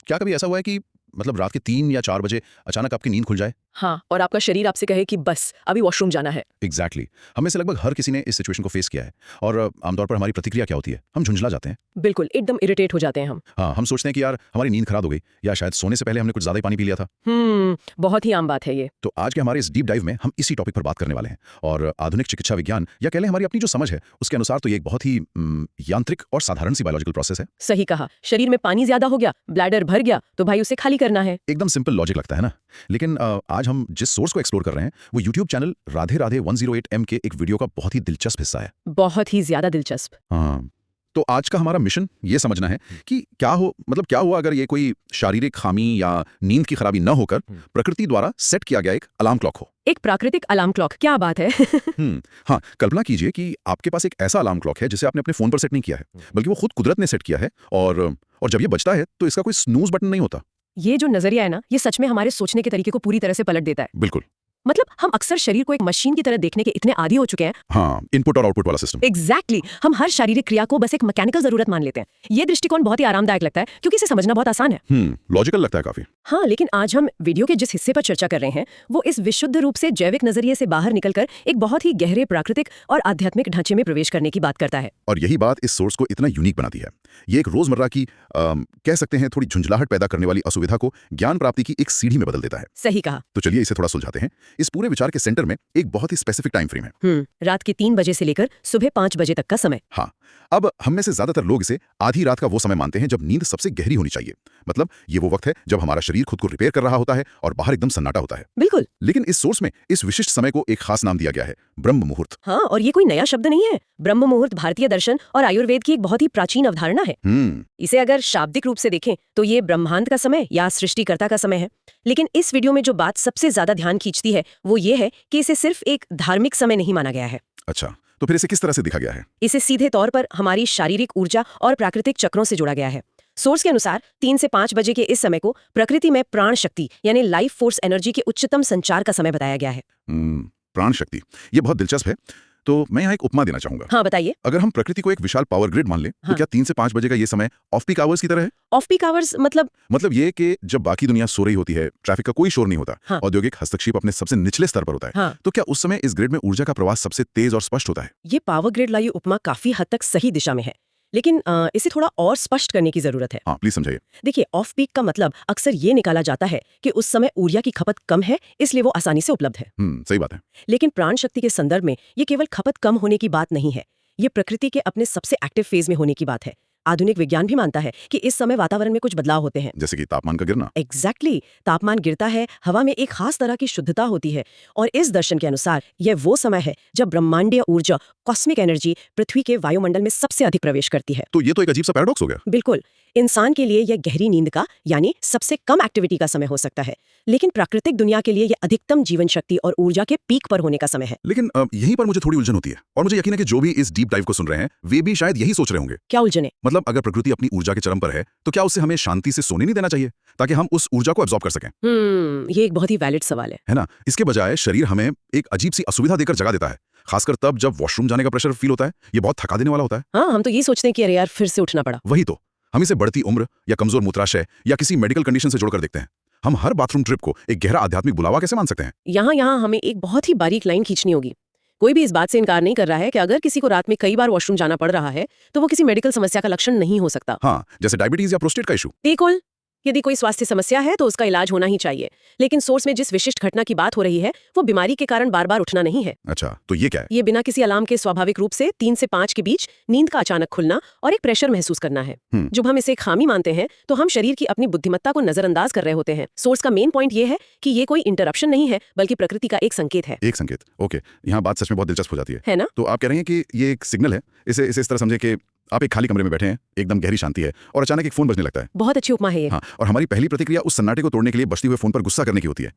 क्या कभी ऐसा हुआ है कि मतलब रात के 3 या 4 बजे अचानक आपकी नींद खुल जाए? हाँ, और आपका शरीर आपसे कहे कि बस अभी वॉशरूम जाना है। एग्जैक्टली हम में से लगभग हर किसी ने इस सिचुएशन को फेस किया है। और आमतौर पर हमारी प्रतिक्रिया क्या होती है? हम झुंझला जाते हैं। बिल्कुल, एकदम इरिटेट हो जाते हैं हम। हाँ, हम सोचते हैं कि यार हमारी नींद खराब हो गई, या शायद सोने से पहले हमने कुछ ज्यादा ही पानी पी लिया था। बहुत ही आम बात है ये। तो आज के हमारे इस डीप डाइव में हम इसी टॉपिक पर बात करने वाले हैं। और आधुनिक चिकित्सा विज्ञान या कह लें हमारी अपनी जो समझ है उसके अनुसार तो ये एक बहुत ही यांत्रिक और साधारण सी बायोलॉजिकल प्रोसेस है। सही कहा, शरीर में पानी ज्यादा हो गया, ब्लैडर भर गया तो भाई उसे खाली करना है। एकदम सिंपल लॉजिक लगता है ना। लेकिन आज हम जिस सोर्स को एक्सप्लोर कर रहे हैं वो YouTube channel Radhe Radhe 108M के एक वीडियो का बहुत ही दिलचस्प हिस्सा है। बहुत ही ज्यादा दिलचस्प। हाँ, तो आज का हमारा मिशन ये समझना है कि क्या हुआ अगर ये कोई शारीरिक खामी या नींद की खराबी न होकर प्रकृति द्वारा सेट किया गया एक अलार्म क्लॉक हो। एक प्राकृतिक अलार्म क्लॉक, क्या बात है। हाँ, कल्पना कीजिए कि आपके पास एक ऐसा अलार्म क्लॉक है जिसे आपने अपने फोन पर सेट नहीं किया है, बल्कि वो खुद कुदरत ने सेट किया है। और जब ये बजता है तो इसका कोई स्नूज बटन नहीं होता। ये जो नजरिया है ना, ये सच में हमारे सोचने के तरीके को पूरी तरह से पलट देता है। बिल्कुल। मतलब हम अक्सर शरीर को एक मशीन की तरह देखने के इतने आदी हो चुके हैं। हाँ, इनपुट और आउटपुट वाला सिस्टम। एग्जैक्टली हम हर शारीरिक क्रिया को बस एक मैकेनिकल जरूरत मान लेते हैं। ये दृष्टिकोण बहुत ही आरामदायक लगता है क्योंकि इसे समझना बहुत आसान है। लॉजिकल लगता है काफी। हाँ, लेकिन आज हम वीडियो के जिस हिस्से पर चर्चा कर रहे हैं वो इस विशुद्ध रूप से जैविक नजरिए से बाहर निकलकर एक बहुत ही गहरे प्राकृतिक और आध्यात्मिक ढांचे में प्रवेश करने की बात करता है। और यही बात इस सोर्स को इतना यूनिक बनाती है। ये एक रोजमर्रा की कह सकते हैं थोड़ी झुंझलाहट पैदा करने वाली असुविधा को ज्ञान प्राप्ति की एक सीढ़ी में बदल देता है। सही कहा। तो चलिए इसे थोड़ा सुलझाते हैं। इस पूरे विचार के सेंटर में एक बहुत ही स्पेसिफिक टाइम फ्रेम है। रात के 3 बजे से लेकर सुबह 5 बजे तक का समय। हाँ, अब हम में से ज्यादातर लोग इसे आधी रात का वो समय मानते हैं जब नींद सबसे गहरी होनी चाहिए। मतलब ये वो वक्त है जब हमारा शरीर खुद को रिपेयर कर रहा होता है और बाहर एकदम सन्नाटा होता है। बिल्कुल। लेकिन इस सोर्स में इस विशिष्ट समय को एक खास नाम दिया गया है, ब्रह्म मुहूर्त। हाँ, और ये कोई नया शब्द नहीं है। ब्रह्म मुहूर्त भारतीय दर्शन और आयुर्वेद की एक बहुत ही प्राचीन अवधारणा है। इसे अगर शाब्दिक रूप से देखें तो ये ब्रह्मांड का समय या सृष्टिकर्ता का समय है। लेकिन इस वीडियो में जो बात सबसे ज्यादा ध्यान खींचती है वो ये है कि इसे सिर्फ एक धार्मिक समय नहीं माना गया है। अच्छा, तो फिर इसे किस तरह से दिखा गया है? इसे सीधे तौर पर हमारी शारीरिक ऊर्जा और प्राकृतिक चक्रों से जोड़ा गया है। सोर्स के अनुसार 3 से 5 बजे के इस समय को प्रकृति में प्राण शक्ति यानी लाइफ फोर्स एनर्जी के उच्चतम संचार का समय बताया गया है। प्राण शक्ति, ये बहुत दिलचस्प है। तो मैं यहाँ एक उपमा देना चाहूंगा। हाँ, बताइए। अगर हम प्रकृति को एक विशाल पावर ग्रिड मान लें, तो क्या 3 से 5 बजे का ये समय ऑफ पीक आवर्स की तरह है? ऑफ पीक आवर्स मतलब ये कि जब बाकी दुनिया सो रही होती है, ट्रैफिक का कोई शोर नहीं होता, हाँ। औद्योगिक हस्तक्षेप अपने सबसे निचले स्तर पर होता है, हाँ। तो क्या उस समय इस ग्रिड में ऊर्जा का प्रवाह सबसे तेज और स्पष्ट होता है? ये पावर ग्रिड लाई उपमा काफी हद तक सही दिशा में है, लेकिन इसे थोड़ा और स्पष्ट करने की जरूरत है। हाँ, प्लीज समझाइए। देखिए, ऑफ पीक का मतलब अक्सर ये निकाला जाता है कि उस समय ऊर्जा की खपत कम है, इसलिए वो आसानी से उपलब्ध है। सही बात है। लेकिन प्राण शक्ति के संदर्भ में ये केवल खपत कम होने की बात नहीं है, ये प्रकृति के अपने सबसे एक्टिव फेज में होने की बात है। आधुनिक विज्ञान भी मानता है कि इस समय वातावरण में कुछ बदलाव होते हैं। जैसे कि तापमान का गिरना। एग्जैक्टली, तापमान गिरता है, हवा में एक खास तरह की शुद्धता होती है, और इस दर्शन के अनुसार यह वो समय है जब ब्रह्मांडीय ऊर्जा, कॉस्मिक एनर्जी पृथ्वी के वायुमंडल में सबसे अधिक प्रवेश करती है। तो ये तो एक अजीब सा पैराडॉक्स हो गया। बिल्कुल, इंसान के लिए यह गहरी नींद का यानी सबसे कम एक्टिविटी का समय हो सकता है, लेकिन प्राकृतिक दुनिया के लिए यह अधिकतम जीवन शक्ति और ऊर्जा के पीक पर होने का समय है। लेकिन यहीं पर मुझे थोड़ी उलझन होती है, और मुझे यकीन है कि जो भी इस डीप डाइव को सुन रहे हैं वे भी शायद यही सोच रहे होंगे। क्या उलझने? मतलब अगर प्रकृति अपनी ऊर्जा के चरम पर है तो क्या उससे हमें शांति से सोने नहीं देना चाहिए ताकि हम उस ऊर्जा को एब्जॉर्ब कर सकें? ये एक बहुत ही वैलिड सवाल है ना? इसके बजाय शरीर हमें एक अजीब सी असुविधा देकर जगा देता है, खासकर तब जब वॉशरूम जाने का प्रेशर फील होता है। ये बहुत थका देने वाला होता है। हाँ, हम तो ये सोचते हैं कि अरे यार फिर से उठना पड़ा। वही तो, हम इसे बढ़ती उम्र या कमजोर मूत्राशय या किसी मेडिकल कंडीशन से जोड़कर देखते हैं। हम हर बाथरूम ट्रिप को एक गहरा आध्यात्मिक बुलावा कैसे मान सकते हैं? यहाँ हमें एक बहुत ही बारीक लाइन खींचनी होगी। कोई भी इस बात से इनकार नहीं कर रहा है कि अगर किसी को रात में कई बार वॉशरूम जाना पड़ रहा है तो वो किसी मेडिकल समस्या का लक्षण नहीं हो सकता। हाँ, जैसे डायबिटीज या प्रोस्टेट का इशू। बिल्कुल, यदि कोई स्वास्थ्य समस्या है तो उसका इलाज होना ही चाहिए। लेकिन सोर्स में जिस विशिष्ट घटना की बात हो रही है वो बीमारी के कारण बार बार उठना नहीं है। अच्छा, तो ये क्या है? ये बिना किसी अलार्म के स्वाभाविक रूप से 3 से 5 के बीच नींद का अचानक खुलना और एक प्रेशर महसूस करना है। जब हम इसे खामी मानते हैं तो हम शरीर की अपनी बुद्धिमत्ता को नजरअंदाज कर रहे होते हैं। सोर्स का मेन पॉइंट ये है कि ये कोई इंटरप्शन नहीं है बल्कि प्रकृति का एक संकेत है। एक संकेत, ओके। यहाँ बात सच में बहुत दिलचस्प हो जाती है ना? तो आप कह रहे हैं कि ये एक सिग्नल है। इसे इस तरह समझे कि आप एक खाली कमरे में बैठे हैं, एकदम गहरी शांति है, और अचानक एक फोन बजने लगता है। बहुत अच्छी उपमा है ये। हाँ, और हमारी पहली प्रतिक्रिया उस सन्नाटे को तोड़ने के लिए बजते हुए फोन पर गुस्सा करने की होती है।